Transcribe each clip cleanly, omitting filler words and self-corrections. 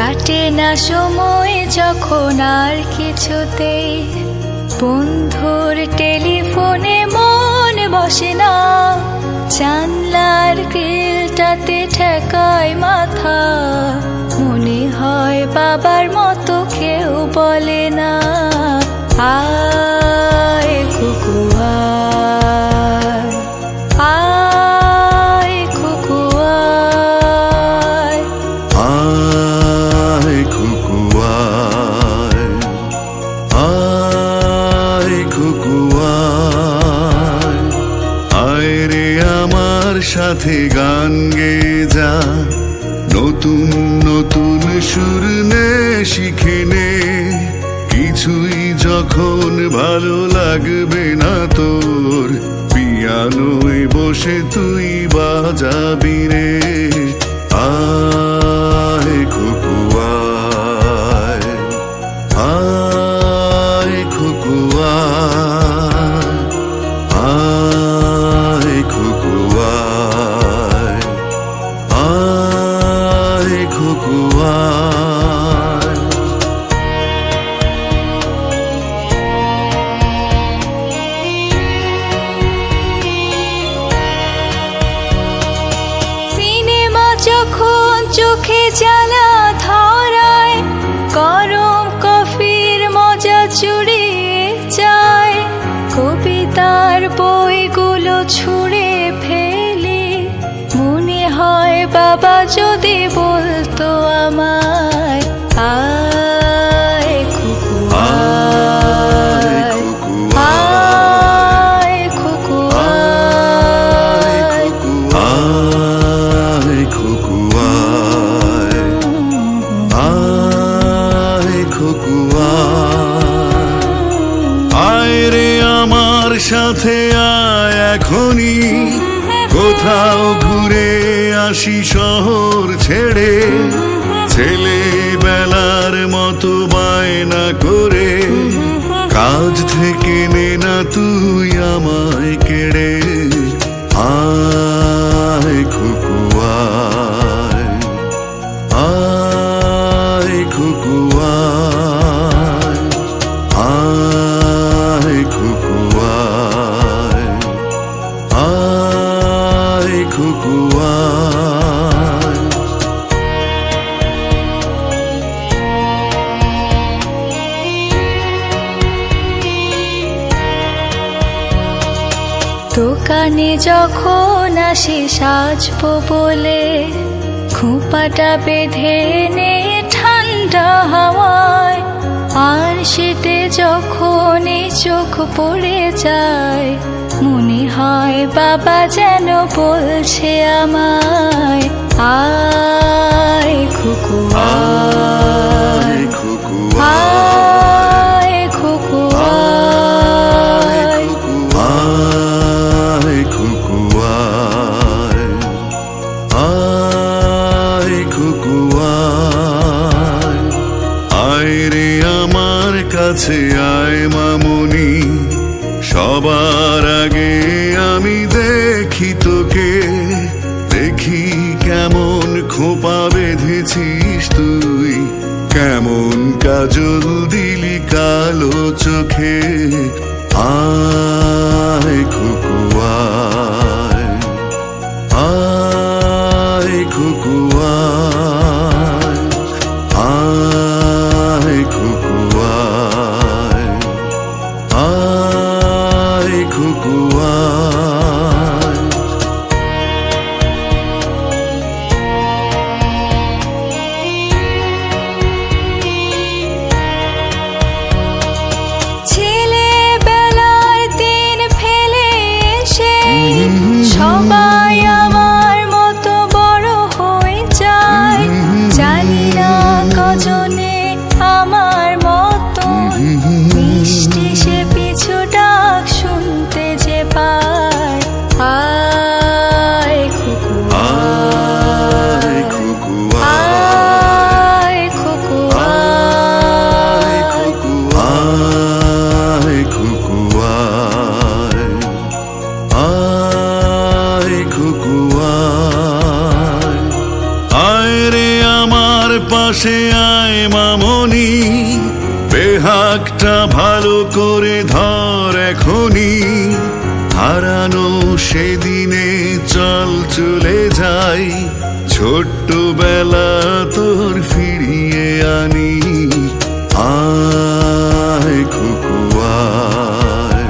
কাটে না সময় যখন আর কিছুতেই বন্ধুর টেলিফোনে মন বসে না, জানলার গ্রিলটাতে ঠেকায় মাথা, মনে হয় বাবার মতো কেউ বলে না, আয় কুকু আয়, আয় কুকু আয়, আয় কুকু আয়, আয় কুকু আয়, আয় রে আমার সাথে গান গেয়ে যা, নতুন নতুন সুর নে শিখে নে, কিছুই যখন ভালো লাগবে না তোর, পিয়ানোয় বসে তুই বাজাবি রে, আয় কুকু আয়, আয় কুকু আয়, আয় কুকু আয়, আয় কুকু আয়। সিনেমা যখন চোখে জ্বালা ধরায়, গরম কফির মজা চুরিয়ে যায়, কবিতার বইগুলো ছুঁড়ে ফেলে, মনে হয় বাবা যদি বলতো আমায়, আয় কুকু আয়, আয় কুকু আয়, আয় কুকু আয়, আয় কুকু আয়, আয় রে আমার সাথে আয় এখনই, কোথাও ঘুরে আসি শহর ছেড়ে, ছেলেবেলার মতো বায়না করে, কাজ থেকে নে না তুই আমায় কেড়ে, আয় কুকু আয়, আয় কুকু আয়, আয় কুকু আয়, আয় কুকু আয়। দোকানে যখন আসি সাজবো বলে, খোঁপাটা বেঁধে নে ঠান্ডা হাওয়ায়, আর শীতে যখন এই চোখ পড়ে যায়, মনে হয় বাবা যেন বলছে আমায়, আয় কুকু আয়, কুকু আয় কুকু আয়, আয় কুকু আয়, আয় কুকু আয়, আয় রে আমার কাছে আয় মামুনি, সবার আগে আমি দেখি তোকে, দেখি কেমন খোপা বেঁধেছিস তুই, কেমন কাজল দিলি কালো চোখে, আয় কুকু আয়, আয় কুকু আয়, আয় কুকু আয়, আয় কুকু আয়। ছেলেবেলায় দিন ফেলে এসে সবাই আমার মতো বড় হয়ে যায়, জানি না কজনে আমার মতো মিষ্টি সে পিছু ডাক শুনতে যে পায়, আয় কুকু আয় কুকু আয়, কুকু আয়, কুকু আয়, কুকু আয়, আয় কুকু আয়, আয় রে আমার পাশে আয় মামনি, বেহাগটা ভালো করে ধর এখনি। হারানো সেদিনে চল চলে যাই, ছোট্টবেলা তোর ফিরিয়ে আনি। আয় খুকু আয়,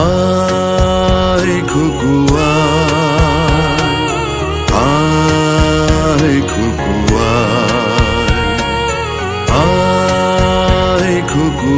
আয় খুকু আয়, আয় খুকু আয়, আয় খুকু